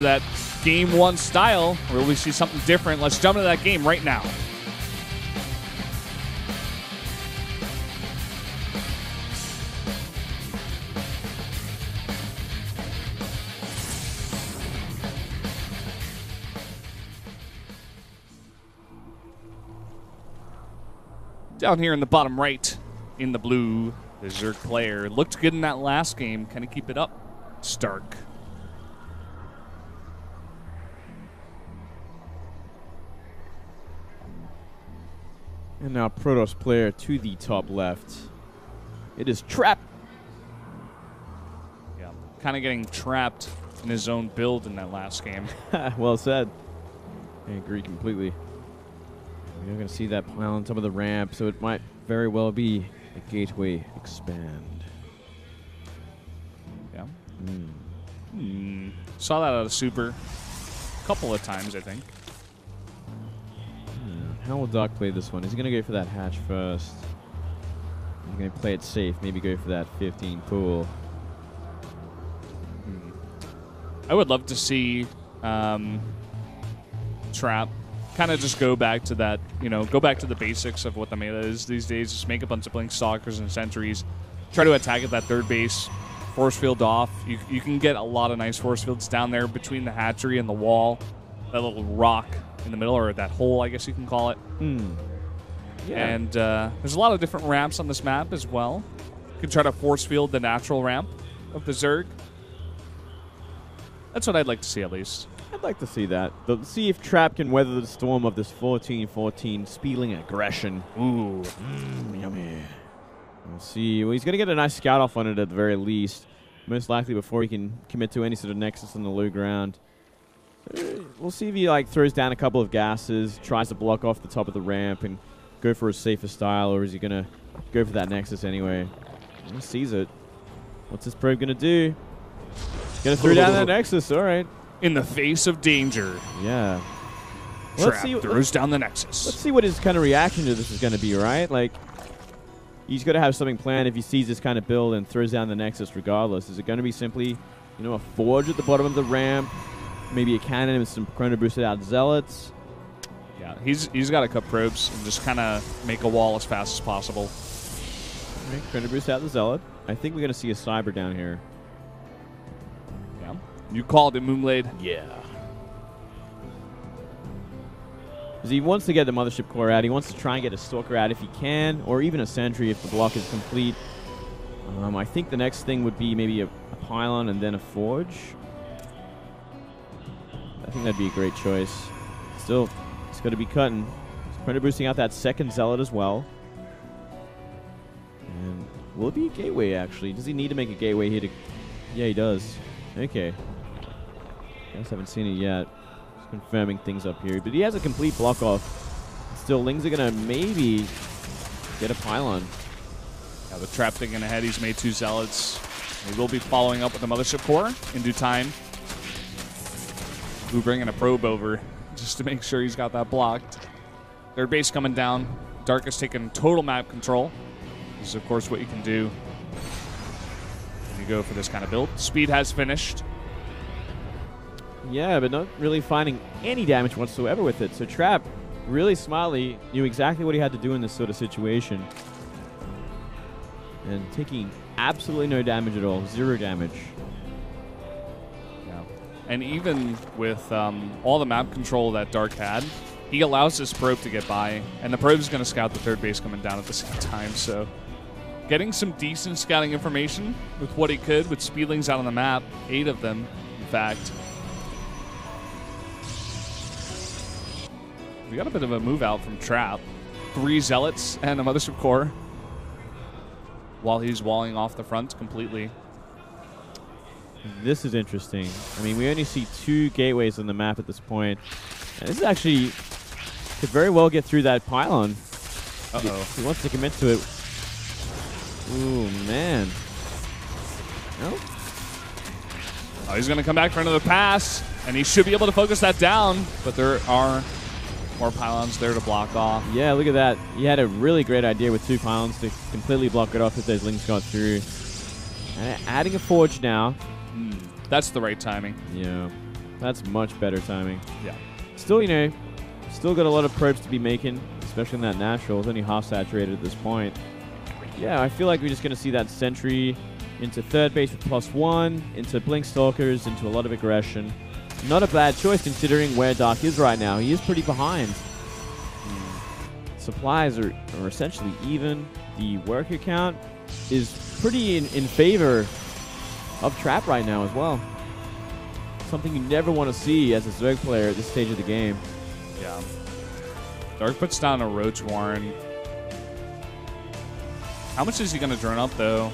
that game one style, where we see something different. Let's jump into that game right now. Down here in the bottom right, in the blue, the Zerg player looked good in that last game. Can he keep it up? Stark. And now Protoss player to the top left. It is Trap. Yeah, kind of getting trapped in his own build in that last game. Well said. I agree completely. We're going to see that pile on top of the ramp, so it might very well be a gateway expand. Yeah. Saw that out of Super a couple of times, I think. How will Dark play this one? Is he going to go for that hatch first? He's going to play it safe, maybe go for that 15 pool. I would love to see Trap kind of just go back to that, go back to the basics of what the meta is these days. Just make a bunch of Blink Stalkers and Sentries. Try to attack at that third base. Force field off. You can get a lot of nice force fields down there between the hatchery and the wall. That little rock in the middle, or that hole, I guess you can call it. Yeah. And there's a lot of different ramps on this map as well. You can try to force field the natural ramp of the Zerg. That's what I'd like to see, at least. I'd like to see that. See if Trap can weather the storm of this 14-14 Spieling aggression. Ooh. Yummy. We'll see. Well, he's going to get a nice scout off on it at the very least. Most likely before he can commit to any sort of nexus on the low ground. We'll see if he throws down a couple of gases, tries to block off the top of the ramp and go for a safer style, or is he going to go for that nexus anyway? He sees it. What's this probe going to do? Going to throw down that nexus. All right. In the face of danger. Yeah. Trap throws down the nexus. Let's see what his kind of reaction to this is going to be, right? He's got to have something planned if he sees this kind of build and throws down the nexus regardless. Is it going to be simply, a forge at the bottom of the ramp? Maybe a cannon with some chrono boosted out zealots? Yeah, he's got to cut probes and just kind of make a wall as fast as possible. Okay, chrono boost out the zealot. I think we're going to see a cyber down here. Yeah. You called it, Moonblade. Yeah. Because he wants to get the Mothership Core out. He wants to try and get a Stalker out if he can, or even a Sentry if the block is complete. I think the next thing would be maybe a pylon and then a forge. I think that'd be a great choice. Still, it's got to be cutting. He's kind of boosting out that second zealot as well. And will it be a gateway, actually? Does he need to make a gateway here to... Yeah, he does. Okay. Guys haven't seen it yet. Just confirming things up here. But he has a complete block off. Still, Lings are going to maybe get a pylon. Yeah, the Trap thinking ahead. He's made 2 zealots. He will be following up with the Mothership Core in due time. Who bringing a probe over just to make sure he's got that blocked. Third base coming down. Dark is taking total map control. This is, of course, what you can do when you go for this kind of build. Speed has finished. Yeah, but not really finding any damage whatsoever with it. So Trap, really smartly, knew exactly what he had to do in this sort of situation. And taking absolutely no damage at all. 0 damage. And even with all the map control that Dark had, he allows this probe to get by, and the probe is going to scout the third base coming down at the same time. So getting some decent scouting information with what he could, with Speedlings out on the map, 8 of them, in fact. We got a bit of a move out from Trap. 3 Zealots and a Mothership Core while he's walling off the front completely. This is interesting. I mean, we only see 2 gateways on the map at this point. And this is actually could very well get through that pylon. Uh-oh. He wants to commit to it. Ooh, man. No? Oh, he's going to come back for another pass, and he should be able to focus that down, but there are more pylons there to block off. Yeah, look at that. He had a really great idea with 2 pylons to completely block it off if those Lings got through. Adding a forge now. That's the right timing. Yeah. That's much better timing. Yeah. Still, you know, still got a lot of probes to be making, especially in that natural. It's only half saturated at this point. Yeah, I feel like we're just going to see that sentry into third base with +1, into Blink Stalkers, into a lot of aggression. Not a bad choice considering where Dark is right now. He is pretty behind. Supplies are essentially even. The worker count is pretty in favor of Trap right now as well. Something you never want to see as a Zerg player at this stage of the game. Yeah. Dark puts down a Roach Warren. How much is he going to drone up, though?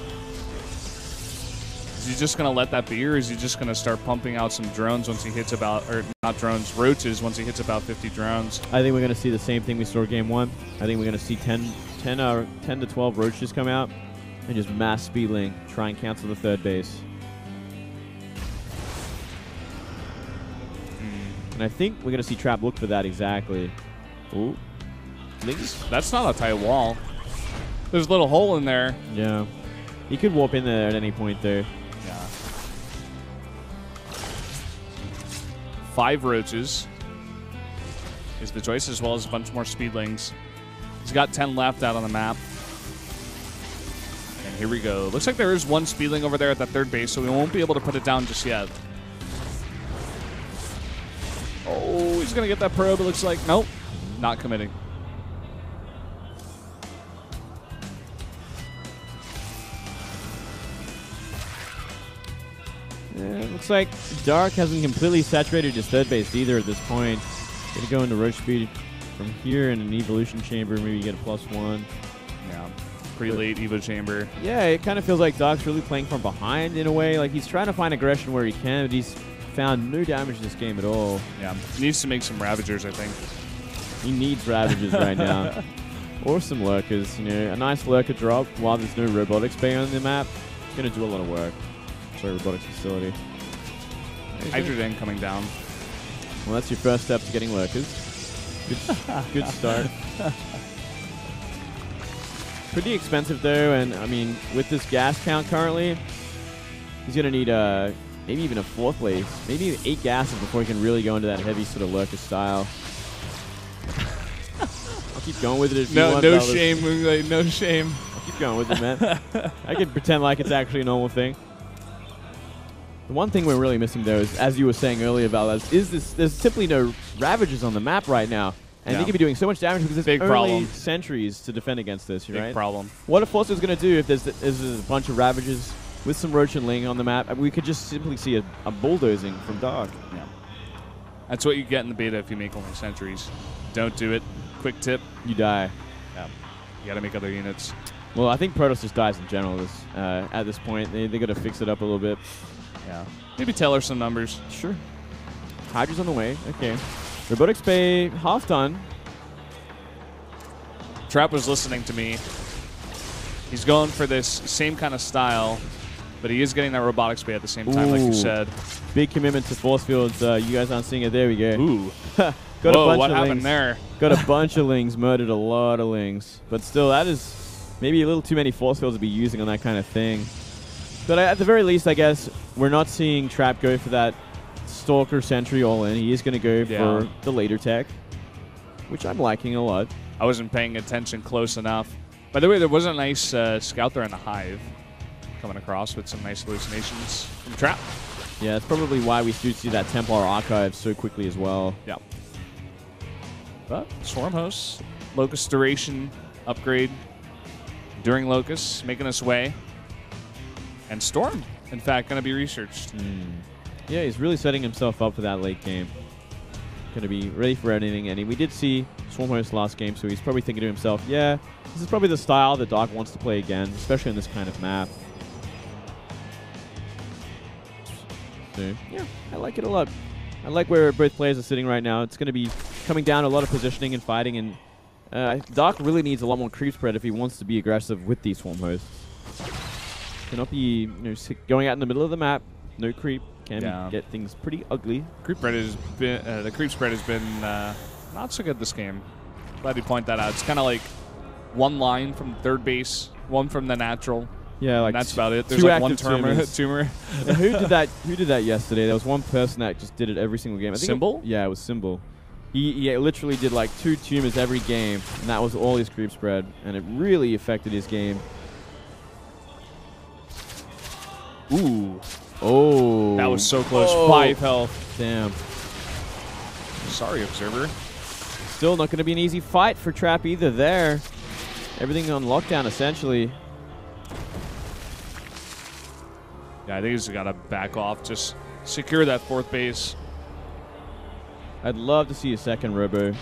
Is he just going to let that be, or is he just going to start pumping out some drones once he hits about, or not drones, roaches once he hits about 50 drones? I think we're going to see the same thing we saw game 1. I think we're going to see 10 to 12 roaches come out and just mass speed link, try and cancel the third base. And I think we're going to see Trap look for that exactly. Ooh. That's not a tight wall. There's a little hole in there. Yeah. He could warp in there at any point there. Yeah. 5 roaches is the choice, as well as a bunch more speedlings. He's got 10 left out on the map. And here we go. Looks like there is one speedling over there at that third base, so we won't be able to put it down just yet. Oh, he's going to get that probe, it looks like. Nope. Not committing. Yeah, looks like Dark hasn't completely saturated his third base either at this point. Gonna go into roach speed from here in an evolution chamber. Maybe you get a +1. Yeah, pretty late Evo chamber. Yeah, it kind of feels like Dark's really playing from behind in a way. Like he's trying to find aggression where he can, but he's found no damage this game at all. Yeah, he needs to make some Ravagers, I think. He needs Ravagers right now. Or some Lurkers. You know, a nice Lurker drop while there's no Robotics Bay on the map. It's gonna do a lot of work. Sorry, Robotics Facility. Hydrogen coming down. Well, that's your first step to getting Lurkers. Good start. Pretty expensive though, and I mean, with this gas count currently, he's gonna need maybe even a 4th place, maybe 8 gases before he can really go into that heavy sort of Lurker style. I'll keep going with it if you want. No shame, Moonglade, no shame. I'll keep going with it, man. I can pretend like it's actually a normal thing. The one thing we're really missing, though, is, as you were saying earlier, Valas, is there's simply no Ravagers on the map right now. And they could be doing so much damage because there's only sentries to defend against this, right? Big problem. What a Force is going to do if there's a bunch of Ravagers with some Roach and Ling on the map? We could just simply see a bulldozing from Dark. Yeah. That's what you get in the beta if you make only sentries. Don't do it. Quick tip. You die. Yeah. You got to make other units. Well, I think Protoss just dies in general at this point. They got to fix it up a little bit. Yeah. Maybe tell her some numbers. Sure. Hydra's on the way. Okay. Robotics Bay half done. Trap was listening to me. He's going for this same kind of style, but he is getting that Robotics Bay at the same time, like you said. Big commitment to force fields. You guys aren't seeing it. There we go. Ooh. Got Whoa, a bunch what of happened lings. there? Got a bunch of lings. Murdered a lot of lings. But still, that is maybe a little too many force fields to be using on that kind of thing. But at the very least, I guess, we're not seeing Trap go for that Stalker Sentry all-in. He is going to go for the later tech, which I'm liking a lot. I wasn't paying attention close enough. By the way, there was a nice scout there in the Hive coming across with some nice hallucinations from Trap. Yeah, that's probably why we do see that Templar Archive so quickly as well. Yeah. But Swarm Hosts, Locust Duration upgrade during Locust, making its way. And Storm, in fact, going to be researched. Yeah, he's really setting himself up for that late game. Going to be ready for anything. And we did see Swarm Host last game, so he's probably thinking to himself, yeah, this is probably the style that Dark wants to play again, especially on this kind of map. So, yeah, I like it a lot. I like where both players are sitting right now. It's going to be coming down to a lot of positioning and fighting, and Dark really needs a lot more creep spread if he wants to be aggressive with these Swarm Hosts. Cannot be going out in the middle of the map. No creep. Can get things pretty ugly. Creep spread has been, the creep spread has been not so good this game. Glad you point that out. It's kind of like one line from third base, one from the natural. Yeah, like that's about it. There's two like one active tumor. Yeah, who did that? Who did that yesterday? There was one person that just did it every single game. I think Symbol? Yeah, it was Symbol. He literally did like 2 tumors every game, and that was all his creep spread, and it really affected his game. Ooh. Oh. That was so close. Oh. 5 health. Damn. Sorry, Observer. Still not going to be an easy fight for Trap either there. Everything on lockdown, essentially. Yeah, I think he's got to back off. Just secure that 4th base. I'd love to see a second Robo.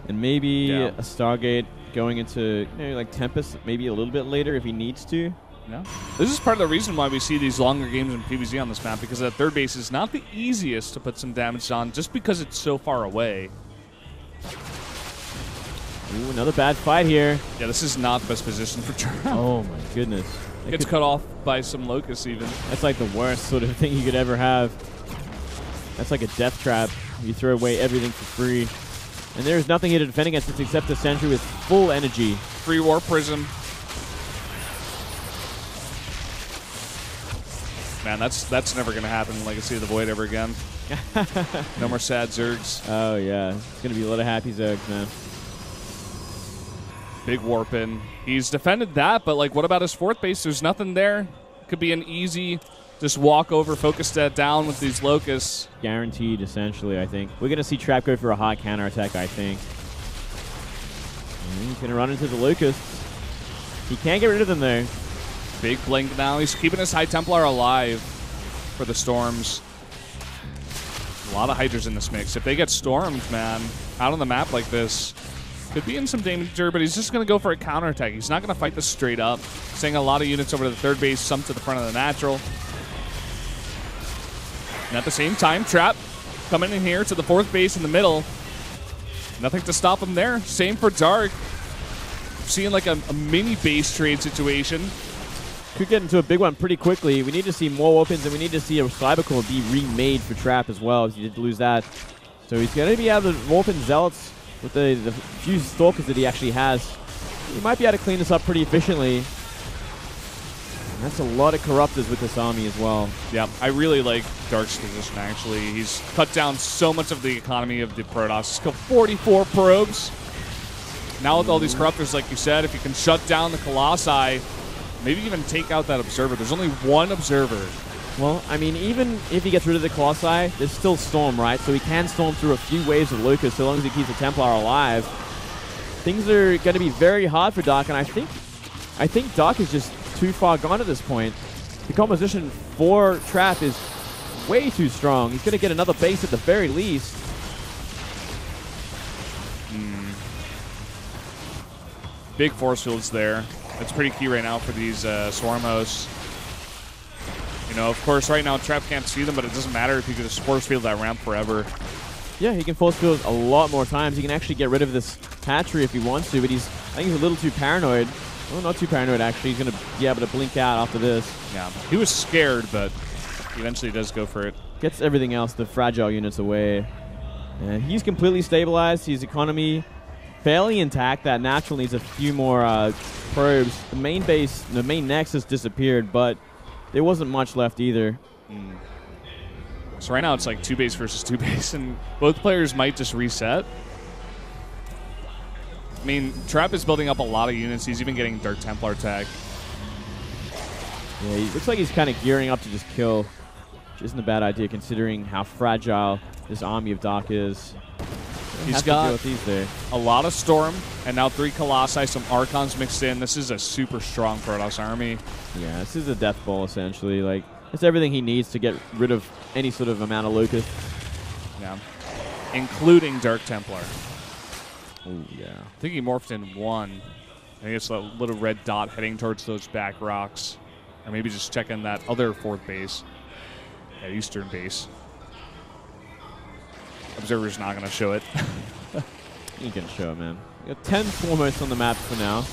And maybe a Stargate going into like Tempest maybe a little bit later if he needs to. Yeah. This is part of the reason why we see these longer games in PvZ on this map, because that 3rd base is not the easiest to put some damage on just because it's so far away. Ooh, another bad fight here. Yeah, this is not the best position for Trap. Oh my goodness. Gets cut off by some Locusts even. That's like the worst sort of thing you could ever have. That's like a death trap. You throw away everything for free. And there's nothing here to defend against it except a sentry with full energy. Free War Prism. Man, that's never going to happen in Legacy of the Void ever again. No more sad Zergs. Oh, yeah. It's going to be a lot of happy Zergs, man. Big warp in. He's defended that, but like, what about his 4th base? There's nothing there. Could be an easy just walk over, focus that down with these Locusts. Guaranteed, essentially, I think. We're going to see Trap go for a hot counterattack, I think. And he's going to run into the Locusts. He can't get rid of them, though. Big blink now. He's keeping his High Templar alive for the Storms. A lot of Hydras in this mix. If they get stormed, man, out on the map like this, could be in some danger, but he's just going to go for a counterattack. He's not going to fight this straight up. Sending a lot of units over to the 3rd base, some to the front of the natural. And at the same time, Trap coming in here to the 4th base in the middle. Nothing to stop him there. Same for Dark. Seeing like a mini base trade situation. Could get into a big one pretty quickly. We need to see more weapons, and we need to see a Cybercore be remade for Trap as well, as he did lose that. So he's going to be able to warp in Zealots with the few Stalkers that he actually has. He might be able to clean this up pretty efficiently. And that's a lot of Corruptors with this army as well. Yeah, I really like Dark's position, actually. He's cut down so much of the economy of the Protoss. He's killed 44 probes. Now with all these Corruptors, like you said, if you can shut down the Colossi, maybe even take out that Observer. There's only 1 Observer. Well, I mean, even if he gets rid of the Colossi, there's still Storm, right? So he can Storm through a few waves of Lucas so long as he keeps the Templar alive. Things are going to be very hard for Dark, and I think Dark is just too far gone at this point. The composition for Trap is way too strong. He's going to get another base at the very least. Big force fields there. That's pretty key right now for these Swarm hosts. You know, of course, right now Trap can't see them, but it doesn't matter if he could just force field that ramp forever. Yeah, he can force field a lot more times. He can actually get rid of this hatchery if he wants to, but I think he's a little too paranoid. Well, not too paranoid, actually. He's going to be able to blink out after this. Yeah, he was scared, but eventually does go for it. Gets everything else, the fragile units, away. And he's completely stabilized. His economy fairly intact. That natural needs a few more probes. The main base, the main nexus disappeared, but there wasn't much left either. So right now it's like 2 base versus 2 base, and both players might just reset. I mean, Trap is building up a lot of units. He's even getting Dark Templar tech. Yeah, he looks like he's kind of gearing up to just kill, which isn't a bad idea considering how fragile this army of Dark is. He's got a lot of Storm, and now 3 Colossi, some Archons mixed in. This is a super strong Protoss army. Yeah, this is a death ball, essentially. Like, it's everything he needs to get rid of any sort of amount of Locust. Yeah. Including Dark Templar. Oh, yeah. I think he morphed in 1. I think it's a little red dot heading towards those back rocks. Or maybe just checking that other 4th base. That eastern base. Observer's not going to show it. He can show it, man. We got 10 foremost on the map for now.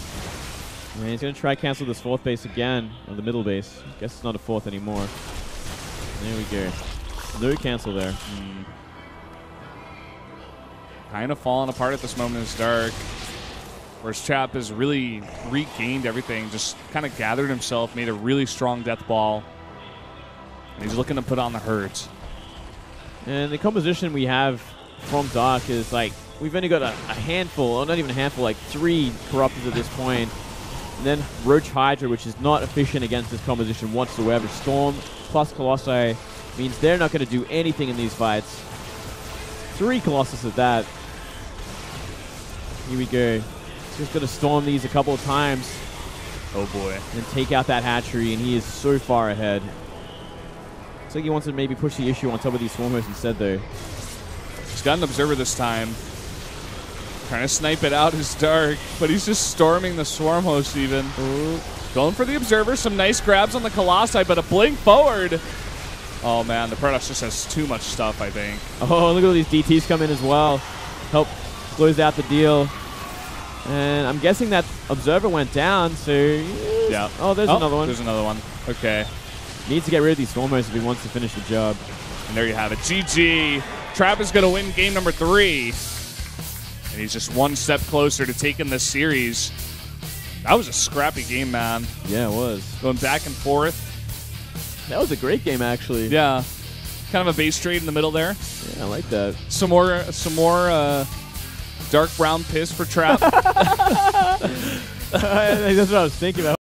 And he's going to try cancel this 4th base again, or the middle base. Guess it's not a 4th anymore. There we go. No cancel there. Kind of falling apart at this moment is Dark. Whereas Trap has really regained everything, just kind of gathered himself, made a really strong death ball. And he's looking to put on the hurt. And the composition we have from Dark is like, we've only got a handful, or not even a handful, like 3 Corruptors at this point. And then Roach Hydra, which is not efficient against this composition whatsoever. Storm plus Colossi means they're not going to do anything in these fights. 3 Colossus at that. Here we go. Just going to storm these a couple of times. Oh boy. And take out that hatchery, and he is so far ahead. Looks like he wants to maybe push the issue on top of these Swarm Hosts instead, though. He's got an Observer this time. Trying to snipe it out is Dark, but he's just storming the Swarm Host even. Ooh. Going for the Observer. Some nice grabs on the Colossi, but a blink forward. Oh, man. The Protoss just has too much stuff, I think. Oh, look at all these DTs come in as well. Help close out the deal. And I'm guessing that Observer went down, so... Yeah. Oh, there's another one. There's another one. Okay. Needs to get rid of these Swarm Hosts if he wants to finish the job. And there you have it. GG. Trap is going to win game number 3. And he's just one step closer to taking this series. That was a scrappy game, man. Yeah, it was. Going back and forth. That was a great game, actually. Yeah. Kind of a base trade in the middle there. Yeah, I like that. Some more dark brown piss for Trap. That's what I was thinking about.